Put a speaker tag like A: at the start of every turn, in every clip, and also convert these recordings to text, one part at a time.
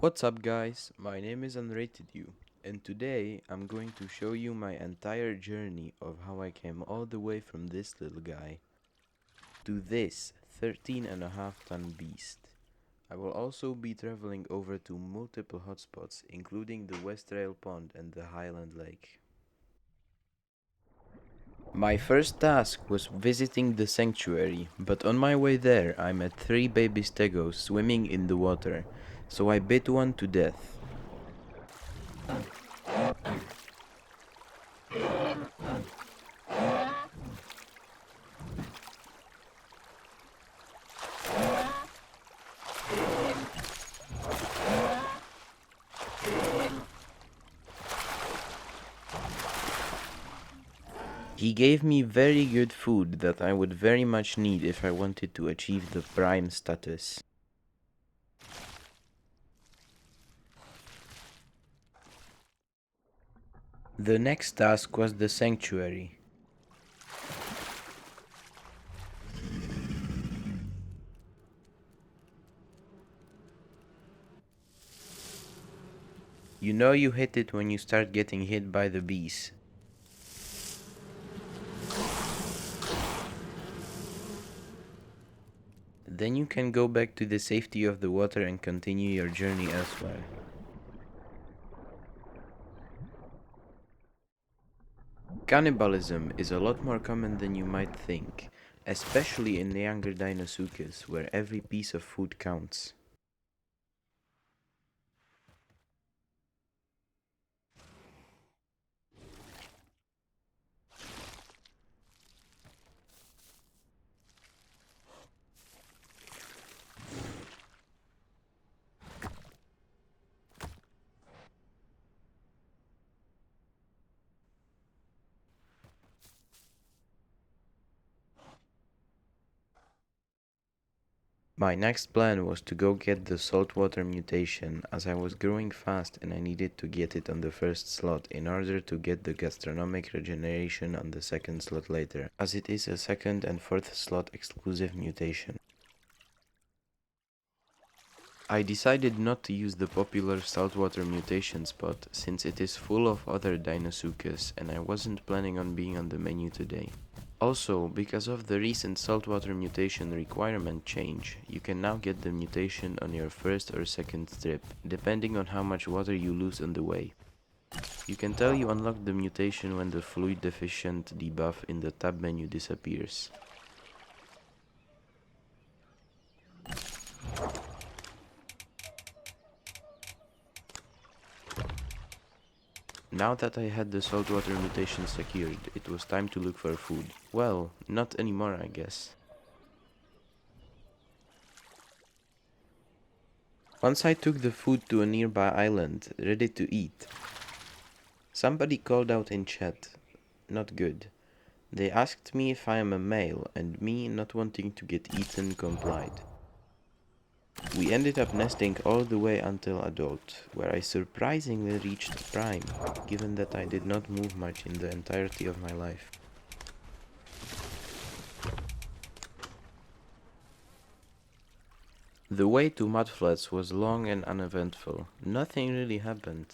A: What's up guys, my name is UnratedU and today I'm going to show you my entire journey of how I came all the way from this little guy to this 13.5 ton beast. I will also be traveling over to multiple hotspots including the West Rail Pond and the Highland Lake. My first task was visiting the sanctuary, but on my way there I met 3 baby stegos swimming in the water, so I bit one to death. He gave me very good food that I would very much need if I wanted to achieve the prime status. The next task was the sanctuary. You know you hit it when you start getting hit by the bees. Then you can go back to the safety of the water and continue your journey elsewhere. Cannibalism is a lot more common than you might think, especially in the younger Deinosuchus, where every piece of food counts. My next plan was to go get the saltwater mutation, as I was growing fast and I needed to get it on the first slot in order to get the gastronomic regeneration on the second slot later, as it is a second and fourth slot exclusive mutation. I decided not to use the popular saltwater mutation spot since it is full of other Deinosuchus and I wasn't planning on being on the menu today. Also, because of the recent saltwater mutation requirement change, you can now get the mutation on your first or second trip, depending on how much water you lose on the way. You can tell you unlock the mutation when the fluid deficient debuff in the tab menu disappears. Now that I had the saltwater mutation secured, it was time to look for food. Well, not anymore I guess. Once I took the food to a nearby island, ready to eat. Somebody called out in chat. Not good. They asked me if I am a male, and me, not wanting to get eaten, complied. We ended up nesting all the way until adult, where I surprisingly reached prime, given that I did not move much in the entirety of my life. The way to mudflats was long and uneventful. Nothing really happened.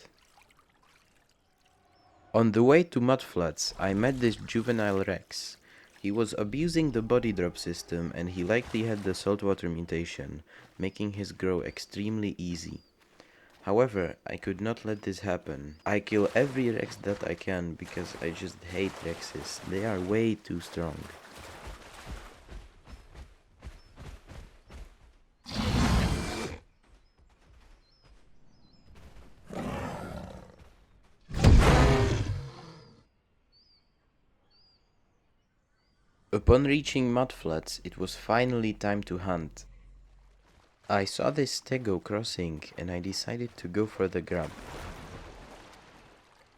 A: On the way to mudflats, I met this juvenile Rex. He was abusing the body drop system and he likely had the saltwater mutation, making his grow extremely easy. However, I could not let this happen. I kill every Rex that I can because I just hate Rexes. They are way too strong. Upon reaching mudflats, it was finally time to hunt. I saw this Stego crossing and I decided to go for the grab.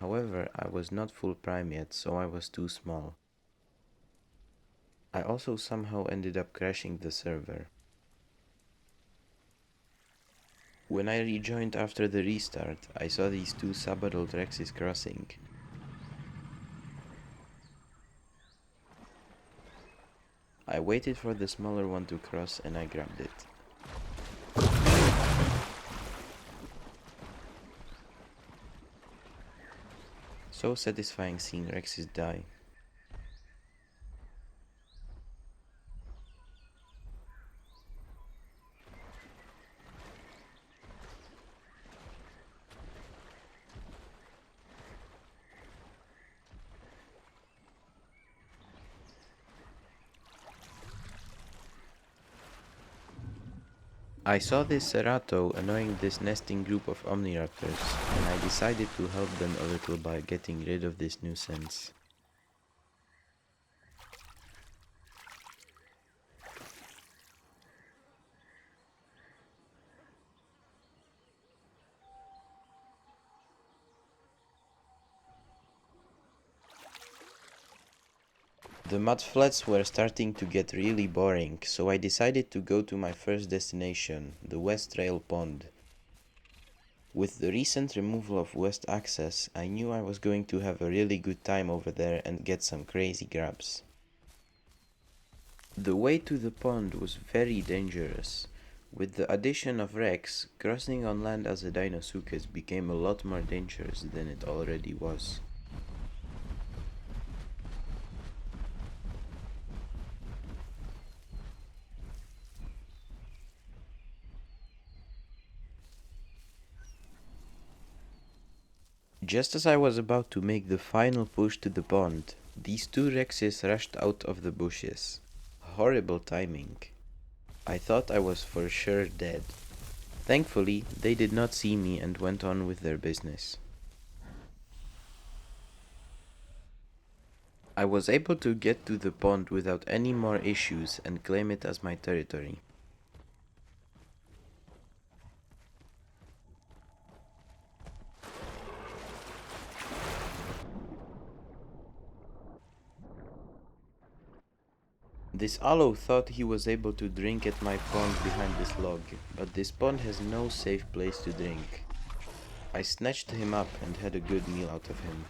A: However, I was not full prime yet, so I was too small. I also somehow ended up crashing the server. When I rejoined after the restart, I saw these two subadult Rexes crossing. I waited for the smaller one to cross and I grabbed it. So satisfying seeing Rexes die. I saw this Cerato annoying this nesting group of Omniraptors, and I decided to help them a little by getting rid of this nuisance. The mudflats were starting to get really boring, so I decided to go to my first destination, the West Rail Pond. With the recent removal of West Access, I knew I was going to have a really good time over there and get some crazy grabs. The way to the pond was very dangerous. With the addition of Rex, crossing on land as a Deinosuchus became a lot more dangerous than it already was. Just as I was about to make the final push to the pond, these two Rexes rushed out of the bushes. Horrible timing. I thought I was for sure dead. Thankfully, they did not see me and went on with their business. I was able to get to the pond without any more issues and claim it as my territory. This aloe thought he was able to drink at my pond behind this log, but this pond has no safe place to drink. I snatched him up and had a good meal out of him.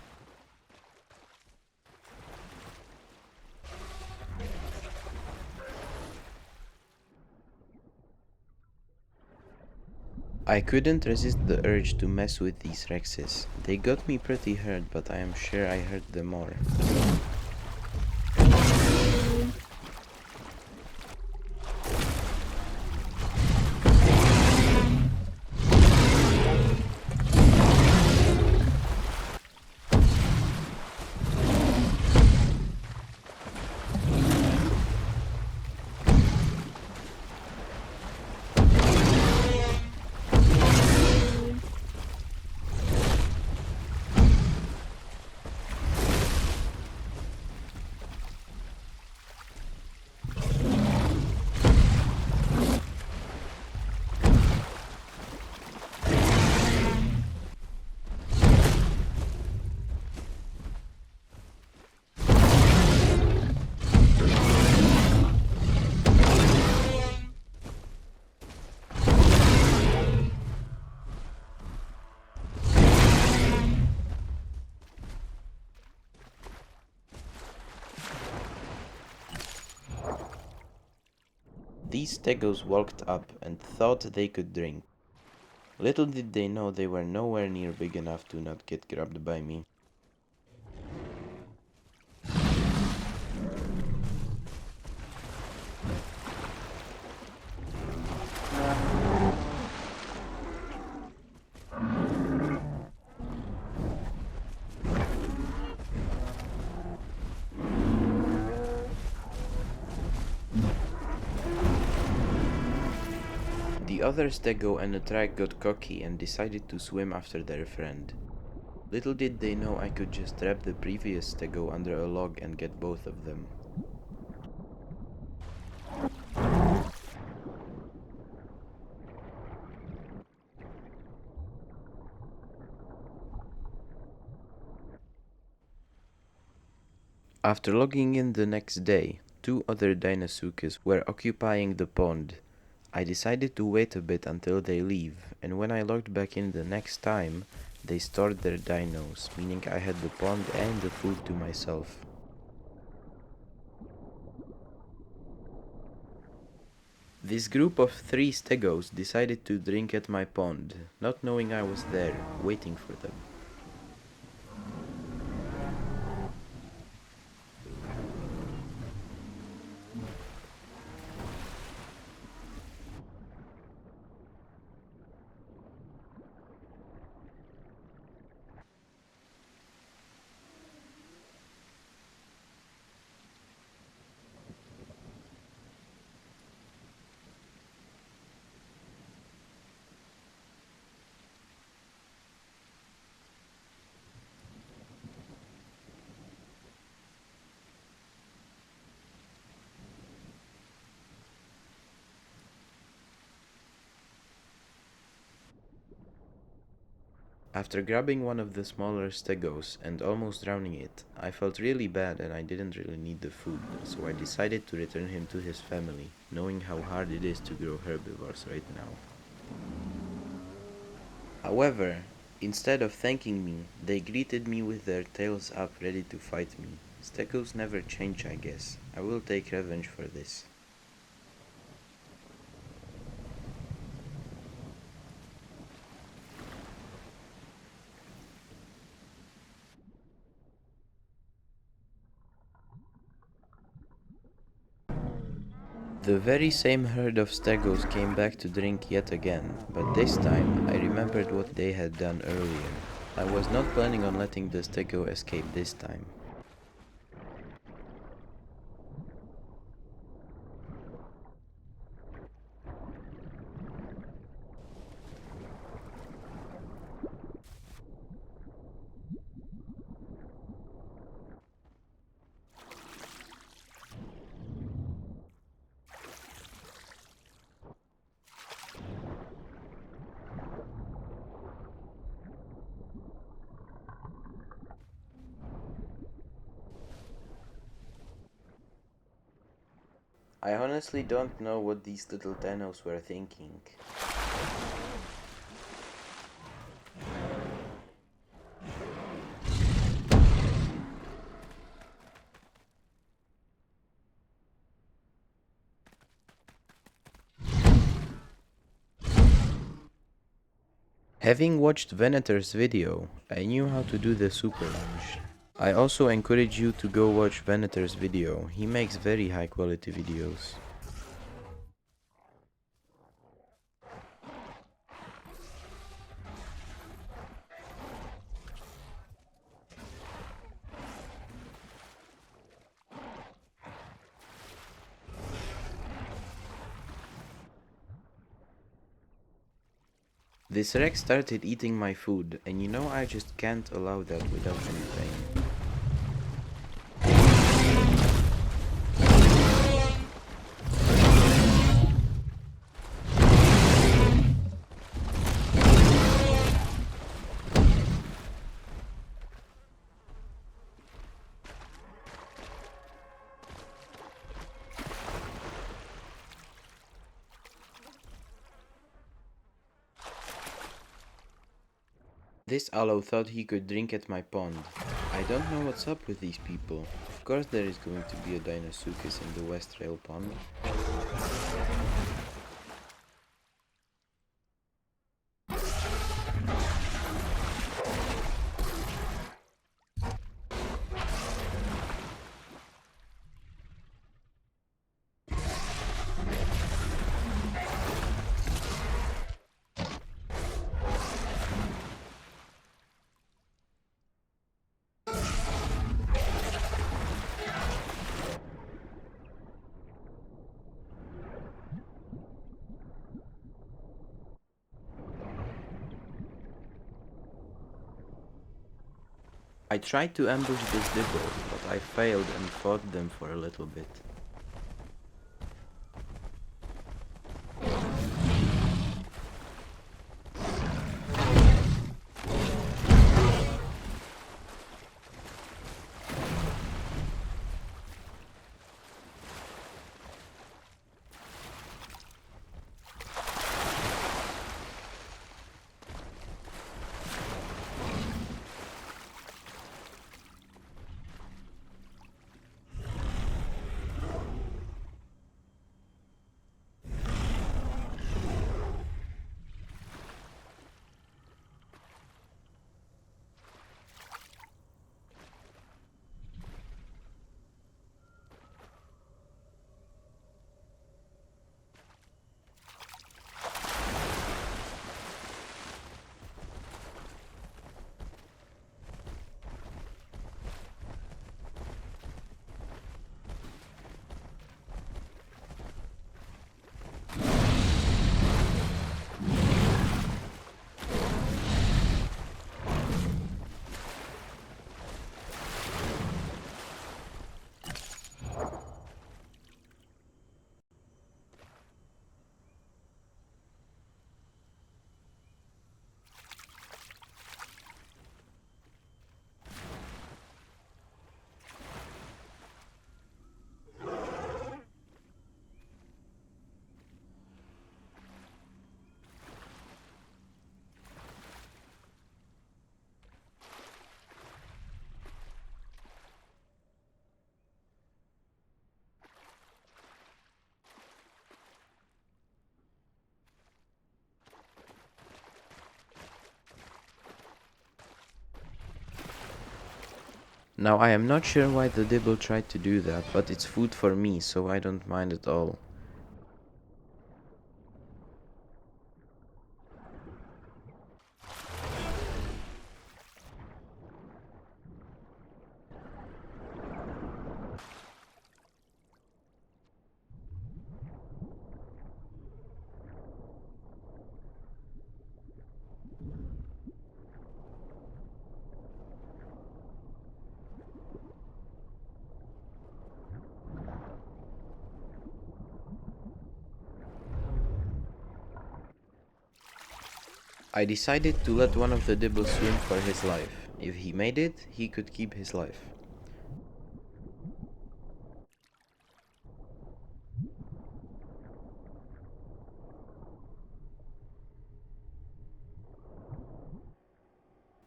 A: I couldn't resist the urge to mess with these Rexes. They got me pretty hurt, but I am sure I hurt them more. These Stegos walked up and thought they could drink. Little did they know they were nowhere near big enough to not get grabbed by me. The other Stego and a trike got cocky and decided to swim after their friend. Little did they know I could just trap the previous Stego under a log and get both of them. After logging in the next day, two other Deinosuchus were occupying the pond. I decided to wait a bit until they leave, and when I logged back in the next time, they stored their dinos, meaning I had the pond and the food to myself. This group of 3 Stegos decided to drink at my pond, not knowing I was there, waiting for them. After grabbing one of the smaller stegos and almost drowning it, I felt really bad and I didn't really need the food, so I decided to return him to his family, knowing how hard it is to grow herbivores right now. However, instead of thanking me, they greeted me with their tails up ready to fight me. Stegos never change, I guess. I will take revenge for this. The very same herd of stegos came back to drink yet again, but this time I remembered what they had done earlier. I was not planning on letting the stego escape this time. I honestly don't know what these little Dinos were thinking. Having watched Venator's video, I knew how to do the super lunge. I also encourage you to go watch Venator's video, he makes very high quality videos. This Rex started eating my food, and you know I just can't allow that without any pain. This aloe thought he could drink at my pond. I don't know what's up with these people. Of course there is going to be a Deinosuchus in the West Rail pond. I tried to ambush this dibble, but I failed and fought them for a little bit. Now I am not sure why the dibble tried to do that, but it's food for me, so I don't mind at all. I decided to let one of the dibbles swim for his life. If he made it, he could keep his life.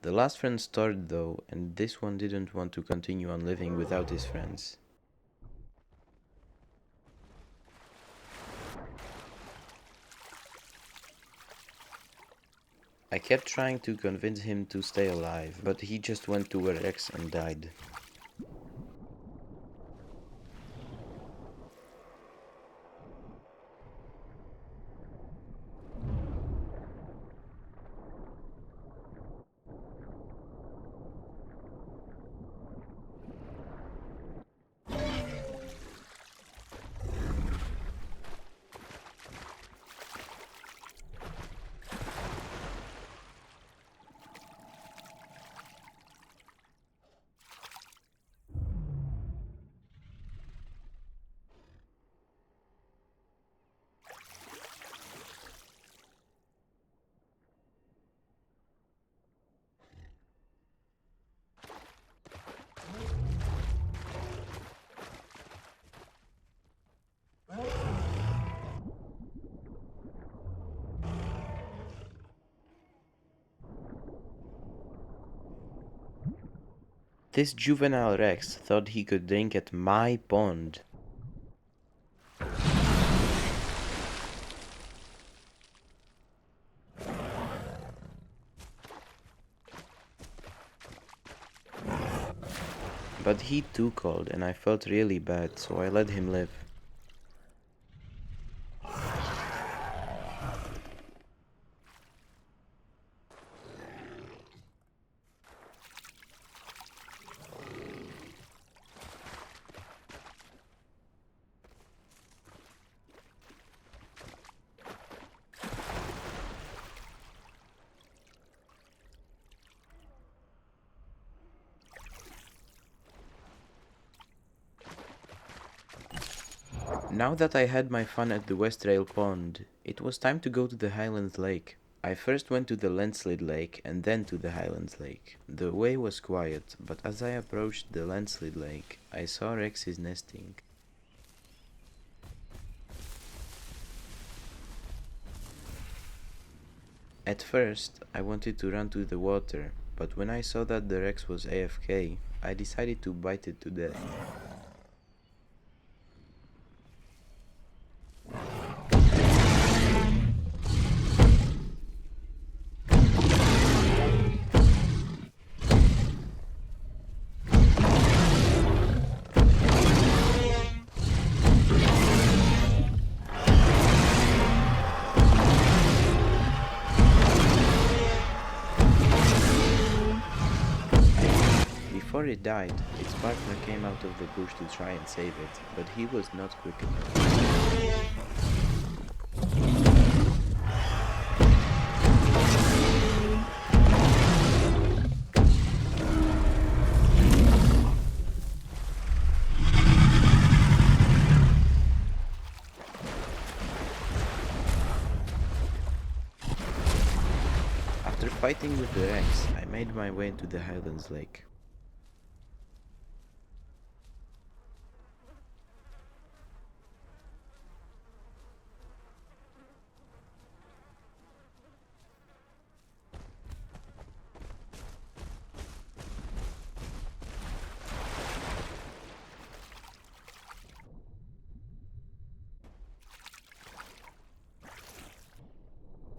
A: The last friend started though, and this one didn't want to continue on living without his friends. I kept trying to convince him to stay alive, but he just went to where X and died. This juvenile Rex thought he could drink at my pond. But he too called and I felt really bad, so I let him live. Now that I had my fun at the West Rail Pond, it was time to go to the Highlands Lake. I first went to the Landslide Lake and then to the Highlands Lake. The way was quiet, but as I approached the Landslide Lake, I saw Rex's nesting. At first, I wanted to run to the water, but when I saw that the Rex was AFK, I decided to bite it to death. Before it died, its partner came out of the bush to try and save it, but he was not quick enough. After fighting with the Rex, I made my way to the Highlands Lake.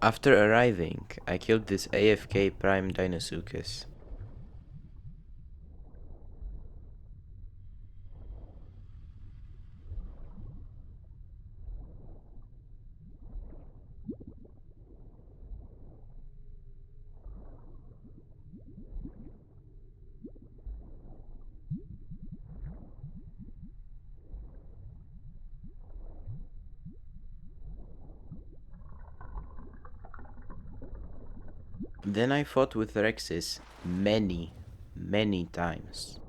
A: After arriving, I killed this AFK Prime Deinosuchus. Then I fought with Rexes many, many times.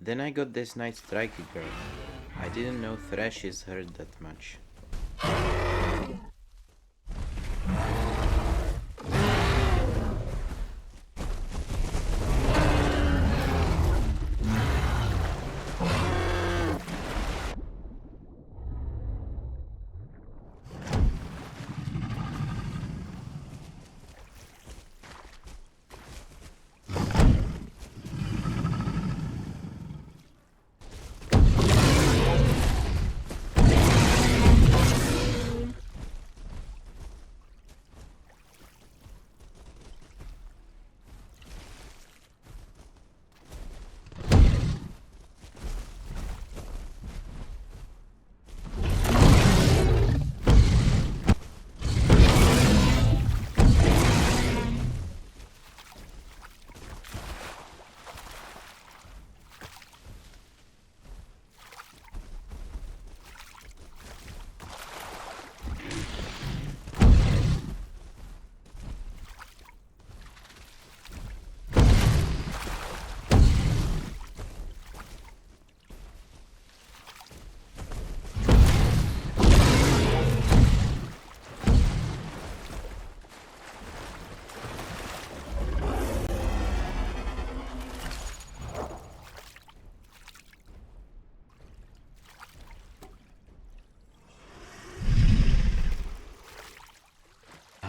A: Then I got this night striker girl. I didn't know thrashes hurt that much.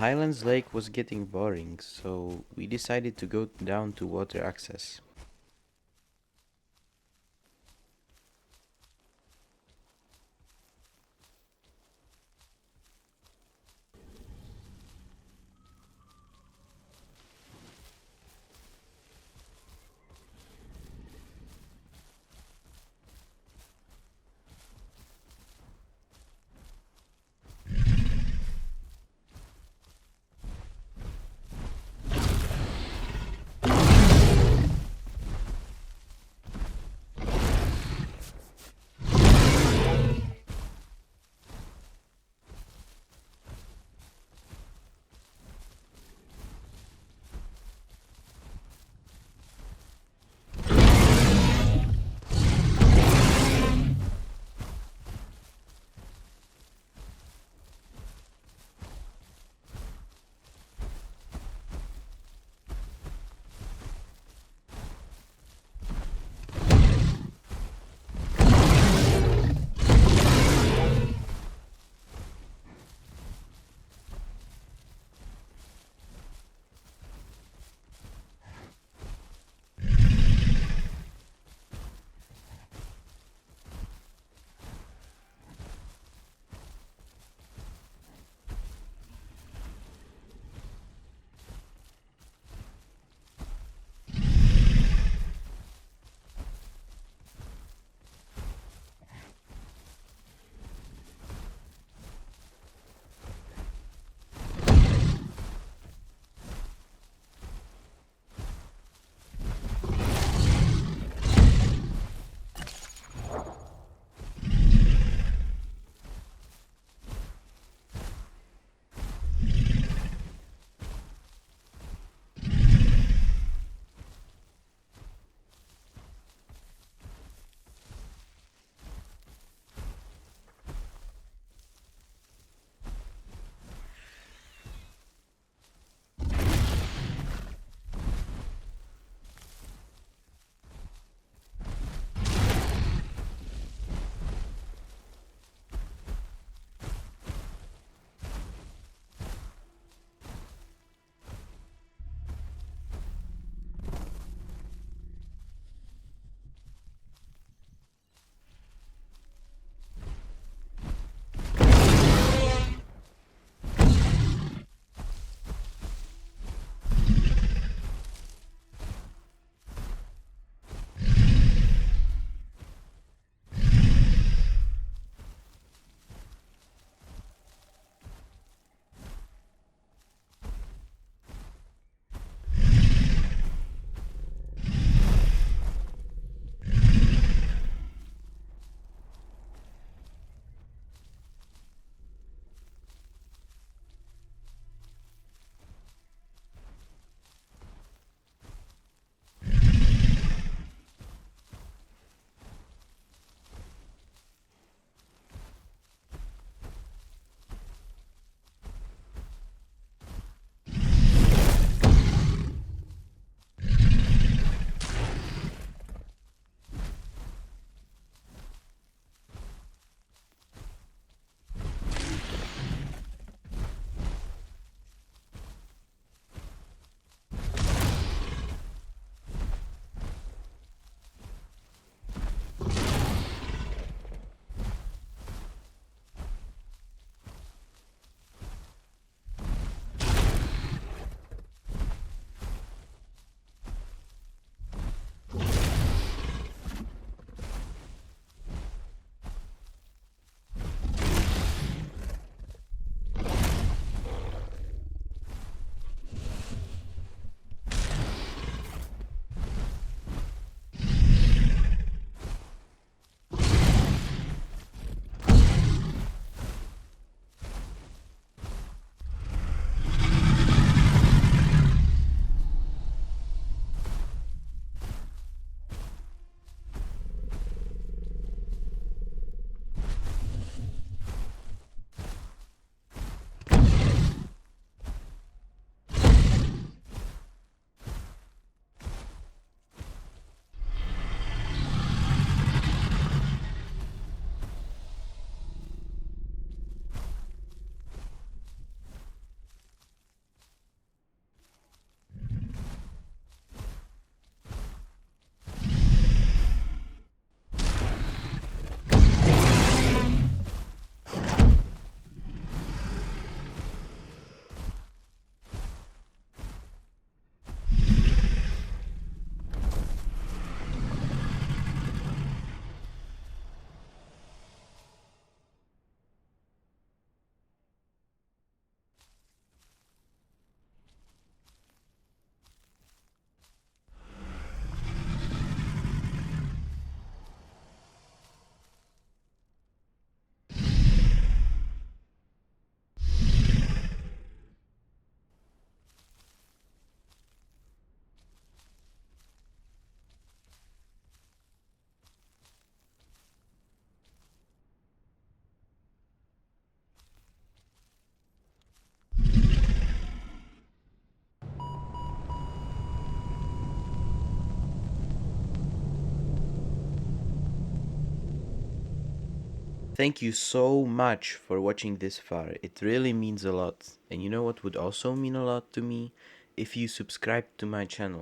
A: Highlands Lake was getting boring, so we decided to go down to water access. Thank you so much for watching this far. It really means a lot. And you know what would also mean a lot to me? If you subscribe to my channel.